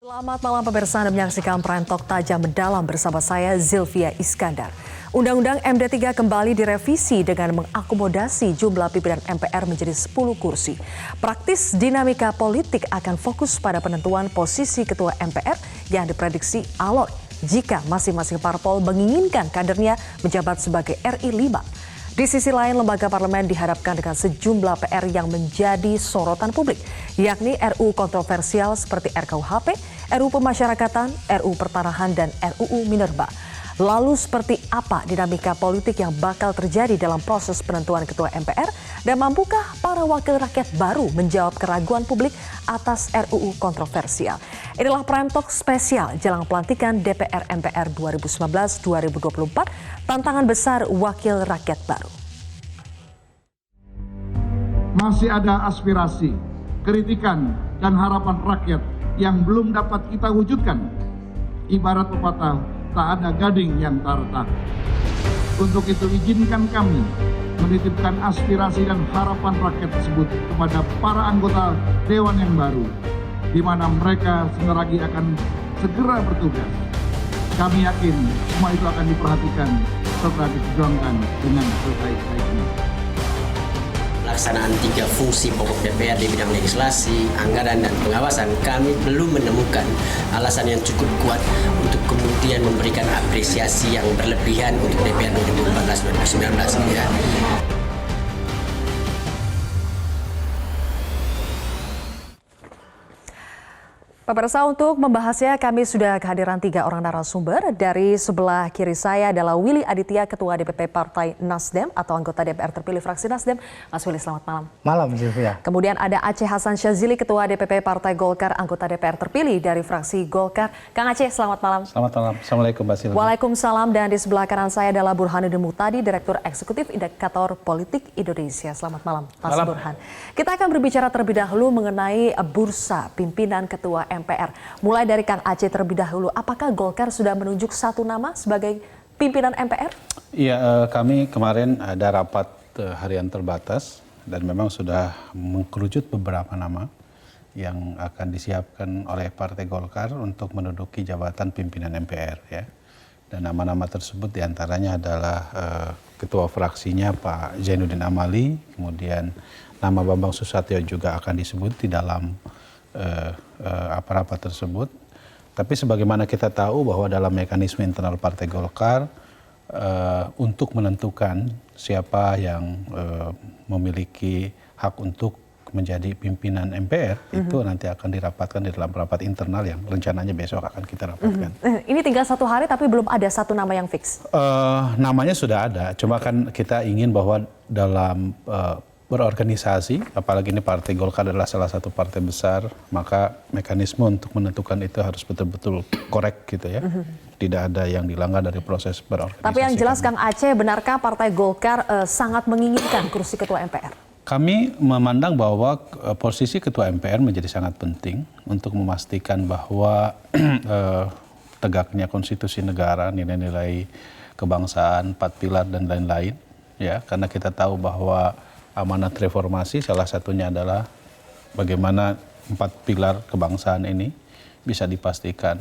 Selamat malam pemirsa, Anda menyaksikan Prime Talk Tajam Mendalam bersama saya Zilvia Iskandar. Undang-Undang MD3 kembali direvisi dengan mengakomodasi jumlah pimpinan MPR menjadi 10 kursi. Praktis dinamika politik akan fokus pada penentuan posisi ketua MPR yang diprediksi alot jika masing-masing parpol menginginkan kadernya menjabat sebagai RI 5. Di sisi lain, lembaga parlemen dihadapkan dengan sejumlah PR yang menjadi sorotan publik, yakni RUU kontroversial seperti RKUHP, RUU Pemasyarakatan, RUU Pertanahan, dan RUU Minerba. Lalu seperti apa dinamika politik yang bakal terjadi dalam proses penentuan ketua MPR dan mampukah para wakil rakyat baru menjawab keraguan publik atas RUU kontroversial? Inilah Prime Talk spesial jelang pelantikan DPR MPR 2019-2024, tantangan besar wakil rakyat baru. Masih ada aspirasi, kritikan, dan harapan rakyat yang belum dapat kita wujudkan. Ibarat pepatah, tak ada gading yang tak retak. Untuk itu izinkan kami menitipkan aspirasi dan harapan rakyat tersebut kepada para anggota Dewan yang baru, di mana mereka sebentar lagi akan segera bertugas. Kami yakin semua itu akan diperhatikan serta diperjuangkan dengan sebaik-baiknya. Pelaksanaan 3 fungsi pokok DPR di bidang legislasi, anggaran, dan pengawasan, kami belum menemukan alasan yang cukup kuat untuk kemudian memberikan apresiasi yang berlebihan untuk DPR 2014-2019. Ya. Pemirsa, untuk membahasnya kami sudah kehadiran 3 orang narasumber. Dari sebelah kiri saya adalah Willy Aditya, Ketua DPP Partai Nasdem atau anggota DPR terpilih fraksi Nasdem. Mas Willy, selamat malam. Malam, Zilvia. Kemudian ada Aceh Hasan Syazili, Ketua DPP Partai Golkar, anggota DPR terpilih dari fraksi Golkar. Kang Aceh, selamat malam. Selamat malam. Assalamualaikum, Mbak Zilvia. Waalaikumsalam. Dan di sebelah kanan saya adalah Burhanuddin Muhtadi, Direktur Eksekutif Indikator Politik Indonesia. Selamat malam, Mas Burhan. Kita akan berbicara terlebih dahulu mengenai bursa pimpinan Ketua MPR. Mulai dari Kang Aceh terlebih dahulu, apakah Golkar sudah menunjuk satu nama sebagai pimpinan MPR? Iya, kami kemarin ada rapat harian terbatas dan memang sudah mengkerucut beberapa nama yang akan disiapkan oleh Partai Golkar untuk menduduki jabatan pimpinan MPR. Ya. Dan nama-nama tersebut diantaranya adalah Ketua fraksinya Pak Zainuddin Amali, kemudian nama Bambang Susatyo juga akan disebut di dalam apa-apa tersebut. Tapi sebagaimana kita tahu bahwa dalam mekanisme internal Partai Golkar untuk menentukan siapa yang memiliki hak untuk menjadi pimpinan MPR itu nanti akan dirapatkan di dalam rapat internal yang rencananya besok akan kita rapatkan. Ini tinggal 1 hari tapi belum ada satu nama yang fix. Namanya sudah ada, cuma kan kita ingin bahwa dalam berorganisasi, apalagi ini Partai Golkar adalah salah satu partai besar, maka mekanisme untuk menentukan itu harus betul-betul korek gitu ya. Tidak ada yang dilanggar dari proses berorganisasi. Tapi yang jelas Kang Aceh, benarkah Partai Golkar sangat menginginkan kursi Ketua MPR? Kami memandang bahwa posisi Ketua MPR menjadi sangat penting untuk memastikan bahwa tegaknya konstitusi negara, nilai-nilai kebangsaan, 4 pilar dan lain-lain. Ya, karena kita tahu bahwa amanat reformasi salah satunya adalah bagaimana 4 pilar kebangsaan ini bisa dipastikan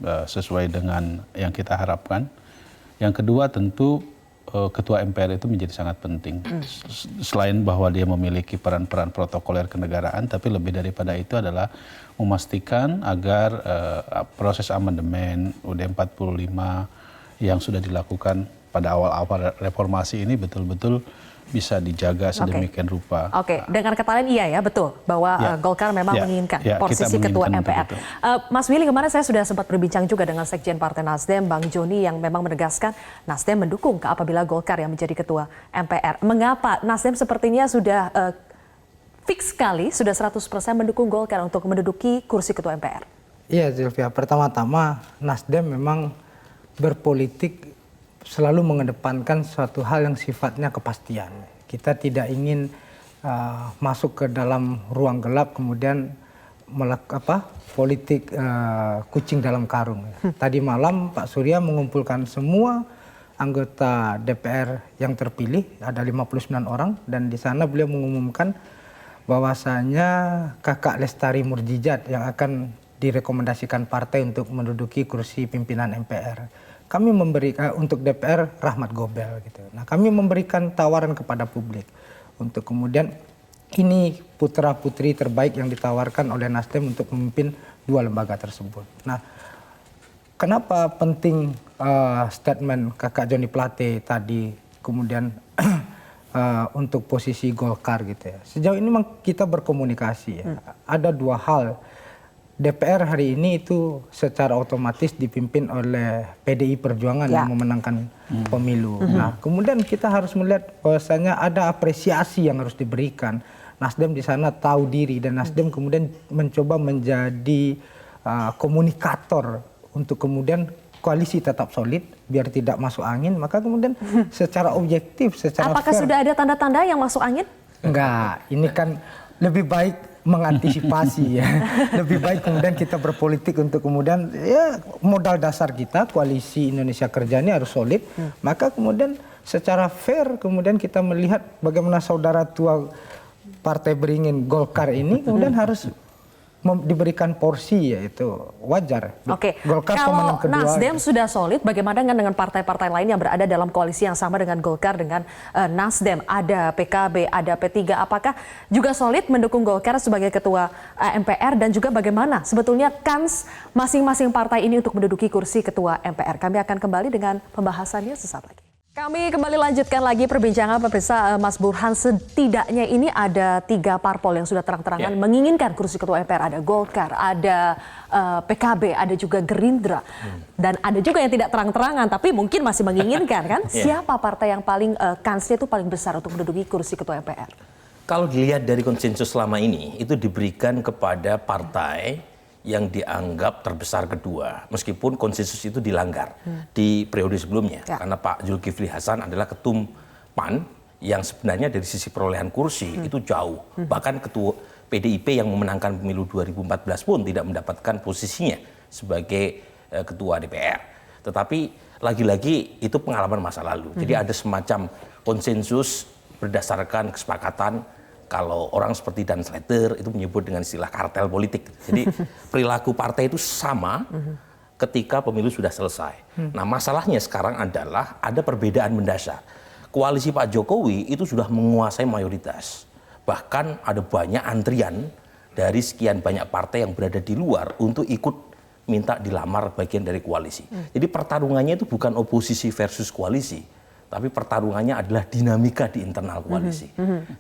sesuai dengan yang kita harapkan. Yang kedua tentu Ketua MPR itu menjadi sangat penting. Selain bahwa dia memiliki peran-peran protokoler kenegaraan, tapi lebih daripada itu adalah memastikan agar proses amandemen UUD 45 yang sudah dilakukan pada awal-awal reformasi ini betul-betul bisa dijaga sedemikian rupa. Oke, dengan kata lain iya ya, betul bahwa Golkar memang menginginkan posisi Ketua MPR. Mas Willy, kemarin saya sudah sempat berbincang juga dengan Sekjen Partai Nasdem, Bang Joni, yang memang menegaskan Nasdem mendukung apabila Golkar yang menjadi Ketua MPR. Mengapa Nasdem sepertinya sudah fix sekali, sudah 100% mendukung Golkar untuk menduduki kursi Ketua MPR? Iya, Zilvia. Pertama-tama Nasdem memang berpolitik selalu mengedepankan suatu hal yang sifatnya kepastian. Kita tidak ingin masuk ke dalam ruang gelap kemudian politik kucing dalam karung. Tadi malam Pak Surya mengumpulkan semua anggota DPR yang terpilih, ada 59 orang, dan di sana beliau mengumumkan bahwasanya Kakak Lestari Murjizat yang akan direkomendasikan partai untuk menduduki kursi pimpinan MPR. Kami memberikan untuk DPR Rahmat Gobel gitu. Nah, kami memberikan tawaran kepada publik untuk kemudian ini putra-putri terbaik yang ditawarkan oleh Nasdem untuk memimpin dua lembaga tersebut. Nah, kenapa penting statement Kakak Joni Plate tadi kemudian untuk posisi Golkar gitu ya. Sejauh ini memang kita berkomunikasi ya. Ada dua hal. DPR hari ini itu secara otomatis dipimpin oleh PDI Perjuangan yang memenangkan pemilu. Nah, kemudian kita harus melihat bahwasanya ada apresiasi yang harus diberikan. Nasdem di sana tahu diri dan Nasdem kemudian mencoba menjadi komunikator untuk kemudian koalisi tetap solid biar tidak masuk angin. Maka kemudian secara objektif, secara Apakah fair, sudah ada tanda-tanda yang masuk angin? enggak, ini kan lebih baik mengantisipasi ya. Lebih baik kemudian kita berpolitik untuk kemudian ya modal dasar kita koalisi Indonesia Kerja ini harus solid. Maka kemudian secara fair kemudian kita melihat bagaimana saudara tua Partai Beringin Golkar ini kemudian harus diberikan porsi, yaitu wajar. Oke, Golkar kalau pemenang kedua. Nasdem sudah solid, bagaimana dengan partai-partai lain yang berada dalam koalisi yang sama dengan Golkar dengan Nasdem? Ada PKB, ada P3, apakah juga solid mendukung Golkar sebagai ketua MPR dan juga bagaimana sebetulnya kans masing-masing partai ini untuk menduduki kursi ketua MPR? Kami akan kembali dengan pembahasannya sesaat lagi. Kami kembali lanjutkan lagi perbincangan pemirsa. Mas Burhan, setidaknya ini ada 3 parpol yang sudah terang-terangan menginginkan kursi ketua MPR. Ada Golkar, ada PKB, ada juga Gerindra. Dan ada juga yang tidak terang-terangan tapi mungkin masih menginginkan kan? Siapa partai yang paling kansnya itu paling besar untuk menduduki kursi ketua MPR? Kalau dilihat dari konsensus selama ini, itu diberikan kepada partai yang dianggap terbesar kedua, meskipun konsensus itu dilanggar di periode sebelumnya, karena Pak Zulkifli Hasan adalah ketum PAN yang sebenarnya dari sisi perolehan kursi itu jauh, bahkan ketua PDIP yang memenangkan pemilu 2014 pun tidak mendapatkan posisinya sebagai ketua DPR. Tetapi lagi-lagi itu pengalaman masa lalu, jadi ada semacam konsensus berdasarkan kesepakatan. Kalau orang seperti Dan Slater itu menyebut dengan istilah kartel politik. Jadi perilaku partai itu sama ketika pemilu sudah selesai. Nah, masalahnya sekarang adalah ada perbedaan mendasar. Koalisi Pak Jokowi itu sudah menguasai mayoritas. Bahkan ada banyak antrian dari sekian banyak partai yang berada di luar untuk ikut minta dilamar bagian dari koalisi. Jadi pertarungannya itu bukan oposisi versus koalisi, tapi pertarungannya adalah dinamika di internal koalisi.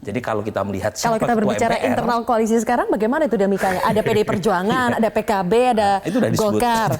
Jadi kalau kita melihat Kalau kita berbicara MPR, internal koalisi sekarang, bagaimana itu dinamikanya? Ada PDI Perjuangan, ada PKB, ada Golkar.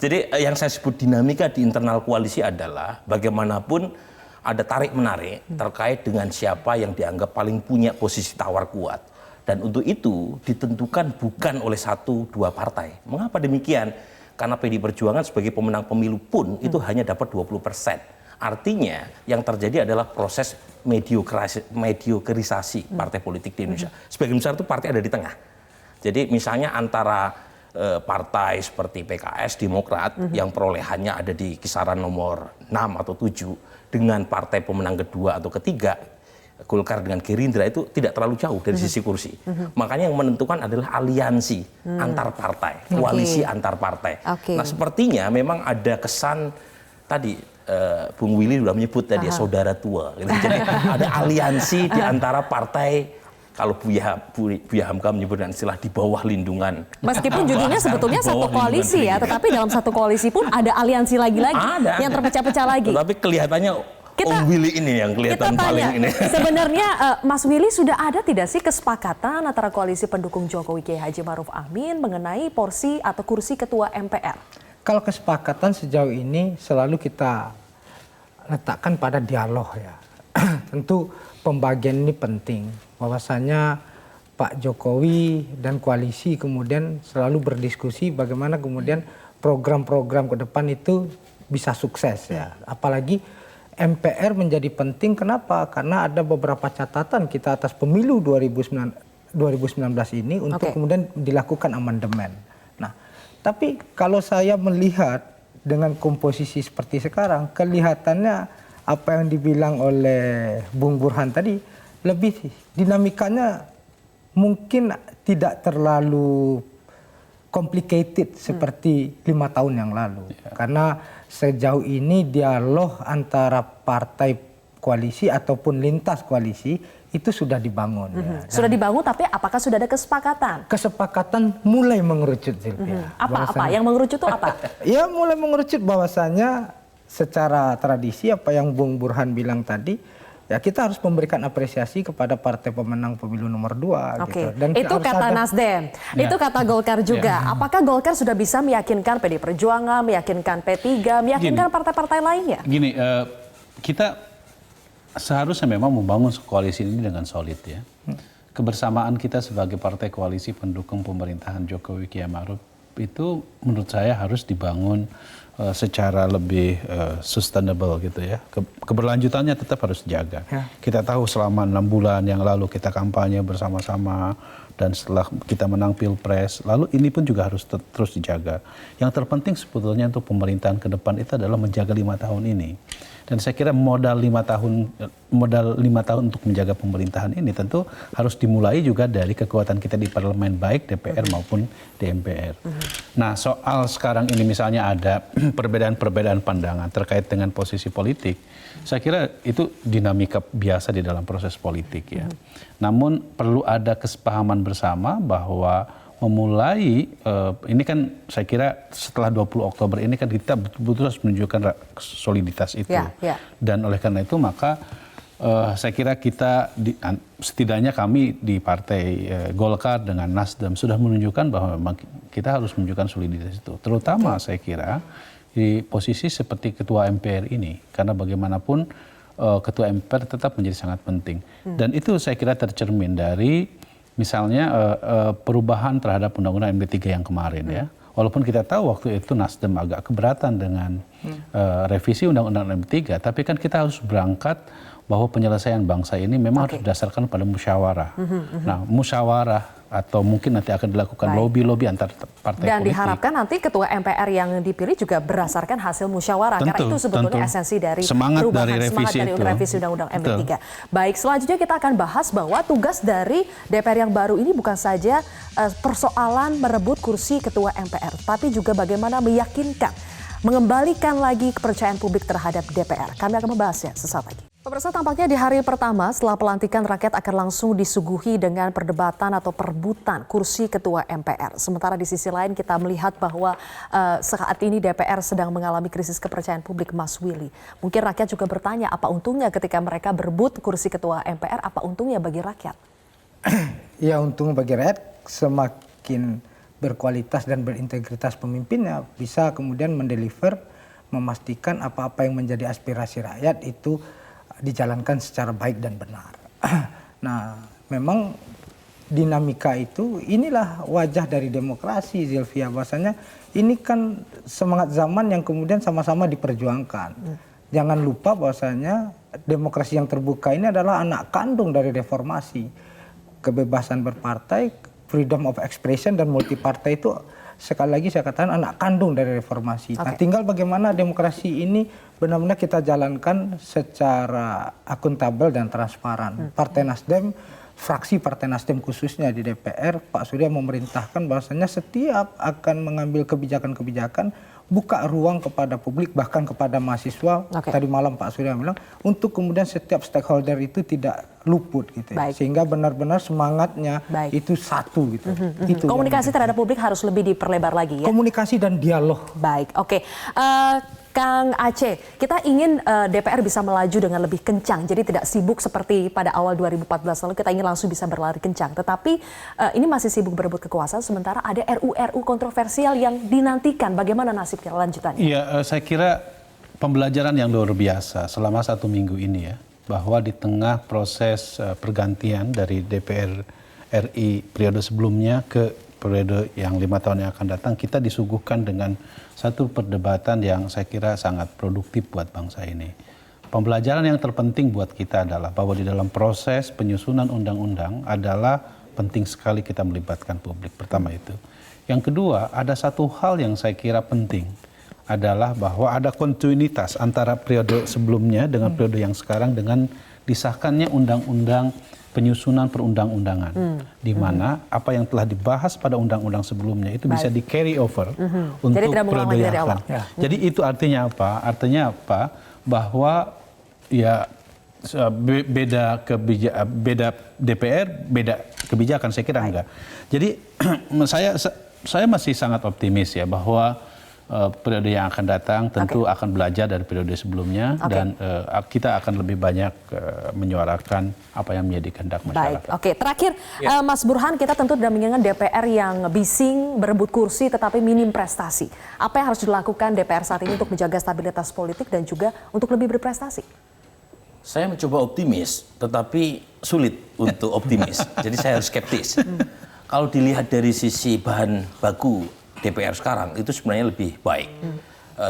Jadi yang saya sebut dinamika di internal koalisi adalah bagaimanapun ada tarik-menarik terkait dengan siapa yang dianggap paling punya posisi tawar kuat. Dan untuk itu ditentukan bukan oleh 1-2 partai. Mengapa demikian? Karena PDI Perjuangan sebagai pemenang pemilu pun itu hanya dapat 20%. Artinya yang terjadi adalah proses mediokerisasi partai politik di Indonesia. Sebagian besar itu partai ada di tengah. Jadi misalnya antara partai seperti PKS, Demokrat yang perolehannya ada di kisaran nomor 6 atau 7 dengan partai pemenang kedua atau ketiga, Golkar dengan Gerindra itu tidak terlalu jauh dari sisi kursi. Makanya yang menentukan adalah aliansi antar partai, koalisi antar partai. Nah, sepertinya memang ada kesan tadi Bung Willy sudah menyebut tadi saudara tua. Gitu. Jadi ada aliansi di antara partai, kalau Buya Hamka menyebutkan istilah di bawah lindungan. Meskipun judulnya sebetulnya satu koalisi ya, tetapi dalam satu koalisi pun ada aliansi lagi-lagi yang terpecah-pecah lagi. Tapi kelihatannya Om Willy ini yang kelihatan paling ini. Sebenarnya Mas Willy, sudah ada tidak sih kesepakatan antara koalisi pendukung Jokowi Kiai Haji Ma'ruf Amin mengenai porsi atau kursi ketua MPR? Kalau kesepakatan sejauh ini selalu kita letakkan pada dialog ya. Tentu pembagian ini penting. Bahwasanya Pak Jokowi dan koalisi kemudian selalu berdiskusi bagaimana kemudian program-program ke depan itu bisa sukses ya. Apalagi MPR menjadi penting, kenapa? Karena ada beberapa catatan kita atas pemilu 2019 ini untuk kemudian dilakukan amandemen. Nah, tapi kalau saya melihat dengan komposisi seperti sekarang, kelihatannya apa yang dibilang oleh Bung Burhan tadi, lebih dinamikanya mungkin tidak terlalu complicated seperti 5 tahun yang lalu. Karena sejauh ini dialog antara partai koalisi ataupun lintas koalisi itu sudah dibangun. Sudah dibangun, tapi apakah sudah ada kesepakatan? Kesepakatan mulai mengerucut, Zilvia. Apa? Yang mengerucut itu apa? Ya, mulai mengerucut bahwasanya secara tradisi apa yang Bung Burhan bilang tadi, ya kita harus memberikan apresiasi kepada partai pemenang pemilu nomor 2. Oke, gitu. Dan itu kata Nasdem, itu kata Golkar juga. Apakah Golkar sudah bisa meyakinkan PD Perjuangan, meyakinkan P3, meyakinkan partai-partai lainnya? Gini, kita seharusnya memang membangun koalisi ini dengan solid ya. Kebersamaan kita sebagai partai koalisi pendukung pemerintahan Jokowi Kiai Ma'ruf itu menurut saya harus dibangun secara lebih sustainable gitu ya. Keberlanjutannya tetap harus dijaga. Kita tahu selama 6 bulan yang lalu kita kampanye bersama-sama dan setelah kita menang Pilpres, lalu ini pun juga harus terus dijaga. Yang terpenting sebetulnya untuk pemerintahan ke depan itu adalah menjaga 5 tahun ini. Dan saya kira modal 5 tahun untuk menjaga pemerintahan ini tentu harus dimulai juga dari kekuatan kita di parlemen, baik DPR maupun di MPR. Nah, soal sekarang ini misalnya ada perbedaan-perbedaan pandangan terkait dengan posisi politik, saya kira itu dinamika biasa di dalam proses politik ya. Namun perlu ada kesepahaman bersama bahwa memulai ini kan saya kira setelah 20 Oktober ini kan kita betul-betul harus menunjukkan soliditas itu. Dan oleh karena itu maka saya kira kita setidaknya kami di Partai Golkar dengan Nasdem sudah menunjukkan bahwa memang kita harus menunjukkan soliditas itu. Terutama saya kira di posisi seperti Ketua MPR ini, karena bagaimanapun Ketua MPR tetap menjadi sangat penting. Dan itu saya kira tercermin dari misalnya perubahan terhadap Undang-Undang MD3 yang kemarin ya. Walaupun kita tahu waktu itu Nasdem agak keberatan dengan revisi Undang-Undang MD3, tapi kan kita harus berangkat bahwa penyelesaian bangsa ini memang harus berdasarkan pada musyawarah. Nah, musyawarah atau mungkin nanti akan dilakukan lobby-lobby antar partai dan politik. diharapkan nanti ketua MPR yang dipilih juga berdasarkan hasil musyawarah. Karena itu sebetulnya esensi dari semangat perubahan, dari revisi Undang-Undang MD3. Baik, selanjutnya kita akan bahas bahwa tugas dari DPR yang baru ini bukan saja persoalan merebut kursi ketua MPR, tapi juga bagaimana meyakinkan, mengembalikan lagi kepercayaan publik terhadap DPR. Kami akan membahasnya sesaat lagi. Pemirsa, tampaknya di hari pertama setelah pelantikan rakyat akan langsung disuguhi dengan perdebatan atau perebutan kursi ketua MPR. Sementara di sisi lain kita melihat bahwa saat ini DPR sedang mengalami krisis kepercayaan publik, Mas Willy. Mungkin rakyat juga bertanya apa untungnya ketika mereka berebut kursi ketua MPR, apa untungnya bagi rakyat? Ya, untung bagi rakyat semakin berkualitas dan berintegritas pemimpinnya bisa kemudian mendeliver, memastikan apa-apa yang menjadi aspirasi rakyat itu dijalankan secara baik dan benar. Nah, memang dinamika itu inilah wajah dari demokrasi, Zilvia. Bahwasanya ini kan semangat zaman yang kemudian sama-sama diperjuangkan. Jangan lupa bahwasanya demokrasi yang terbuka ini adalah anak kandung dari reformasi. Kebebasan berpartai, freedom of expression dan multipartai itu sekali lagi saya katakan anak kandung dari reformasi. Nah, tinggal bagaimana demokrasi ini benar-benar kita jalankan secara akuntabel dan transparan. Partai Nasdem, fraksi Partai Nasdem khususnya di DPR, Pak Surya memerintahkan bahwasanya setiap akan mengambil kebijakan-kebijakan buka ruang kepada publik, bahkan kepada mahasiswa. Tadi malam Pak Surya bilang untuk kemudian setiap stakeholder itu tidak luput gitu ya. Sehingga benar-benar semangatnya itu satu gitu. Itu komunikasi terhadap publik harus lebih diperlebar lagi ya. Komunikasi dan dialog. Baik, oke. Kang Aceh, kita ingin DPR bisa melaju dengan lebih kencang, jadi tidak sibuk seperti pada awal 2014 lalu kita ingin langsung bisa berlari kencang. Tetapi ini masih sibuk berebut kekuasaan, sementara ada RUU kontroversial yang dinantikan. Bagaimana nasib kelanjutannya? Iya, saya kira pembelajaran yang luar biasa selama 1 minggu ini ya, bahwa di tengah proses pergantian dari DPR RI periode sebelumnya ke periode yang 5 tahun yang akan datang, kita disuguhkan dengan satu perdebatan yang saya kira sangat produktif buat bangsa ini. Pembelajaran yang terpenting buat kita adalah bahwa di dalam proses penyusunan undang-undang adalah penting sekali kita melibatkan publik. Pertama itu. Yang kedua, ada satu hal yang saya kira penting adalah bahwa ada kontinuitas antara periode sebelumnya dengan periode yang sekarang dengan disahkannya undang-undang penyusunan perundang-undangan, di mana apa yang telah dibahas pada undang-undang sebelumnya itu bisa di carry over untuk Jadi tidak mengulang lagi dari awal. Jadi itu artinya apa? Artinya apa? Bahwa ya beda DPR, beda kebijakan, saya kira enggak. Jadi saya masih sangat optimis ya bahwa periode yang akan datang tentu akan belajar dari periode sebelumnya dan kita akan lebih banyak menyuarakan apa yang menjadi kehendak masyarakat. Baik, oke. Terakhir, Mas Burhan, kita tentu tidak menginginkan DPR yang bising, berebut kursi, tetapi minim prestasi. Apa yang harus dilakukan DPR saat ini untuk menjaga stabilitas politik dan juga untuk lebih berprestasi? Saya mencoba optimis, tetapi sulit untuk optimis. Jadi saya harus skeptis. Kalau dilihat dari sisi bahan baku DPR sekarang, itu sebenarnya lebih baik.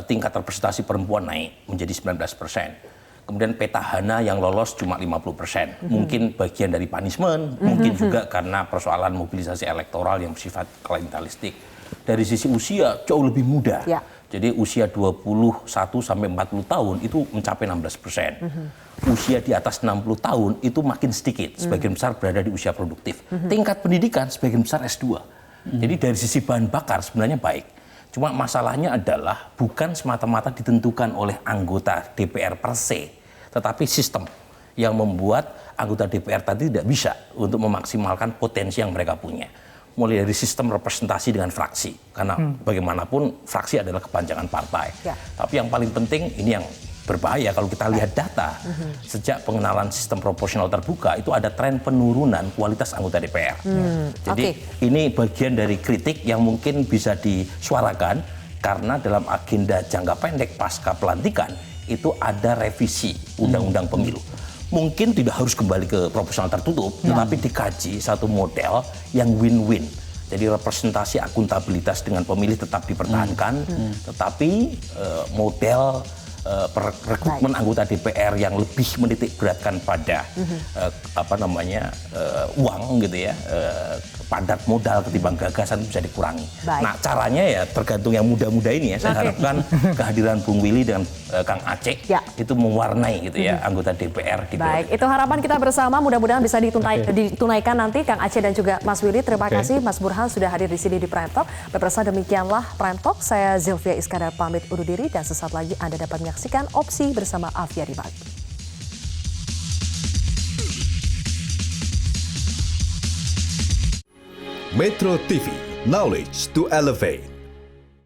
Tingkat representasi perempuan naik menjadi 19%. Kemudian petahana yang lolos cuma 50%. Mungkin bagian dari punishment, mungkin juga karena persoalan mobilisasi elektoral yang bersifat klientelistik. Dari sisi usia jauh lebih muda. Jadi usia 21 sampai 40 tahun itu mencapai 16%. Usia di atas 60 tahun itu makin sedikit, sebagian besar berada di usia produktif. Tingkat pendidikan sebagian besar S2. Jadi dari sisi bahan bakar sebenarnya baik. Cuma masalahnya adalah bukan semata-mata ditentukan oleh anggota DPR per se, tetapi sistem yang membuat anggota DPR tadi tidak bisa untuk memaksimalkan potensi yang mereka punya. Mulai dari sistem representasi dengan fraksi, karena bagaimanapun fraksi adalah kepanjangan partai. Tapi yang paling penting ini yang berbahaya kalau kita lihat data. Sejak pengenalan sistem proporsional terbuka itu ada tren penurunan kualitas anggota DPR. Jadi ini bagian dari kritik yang mungkin bisa disuarakan karena dalam agenda jangka pendek pasca pelantikan itu ada revisi undang-undang pemilu. Mungkin tidak harus kembali ke proporsional tertutup, tetapi dikaji satu model yang win-win. Jadi representasi akuntabilitas dengan pemilih tetap dipertahankan, tetapi model rekrutmen anggota DPR yang lebih menitik beratkan pada uang gitu ya, padat modal ketimbang gagasan bisa dikurangi. Nah caranya ya tergantung yang muda-muda ini ya. Saya harapkan kehadiran Bung Willy dengan Kang Aceh itu mewarnai gitu ya anggota DPR di Baik, itu harapan kita bersama. Mudah-mudahan bisa ditunaikan nanti Kang Aceh dan juga Mas Willy. Terima kasih Mas Burhan sudah hadir di sini di Prime Talk. Pemirsa, demikianlah Prime Talk. Saya Zilvia Iskandar pamit undur diri dan sesaat lagi Anda dapat menyaksikan Opsi bersama Afia di Pagi. Metro TV, knowledge to elevate.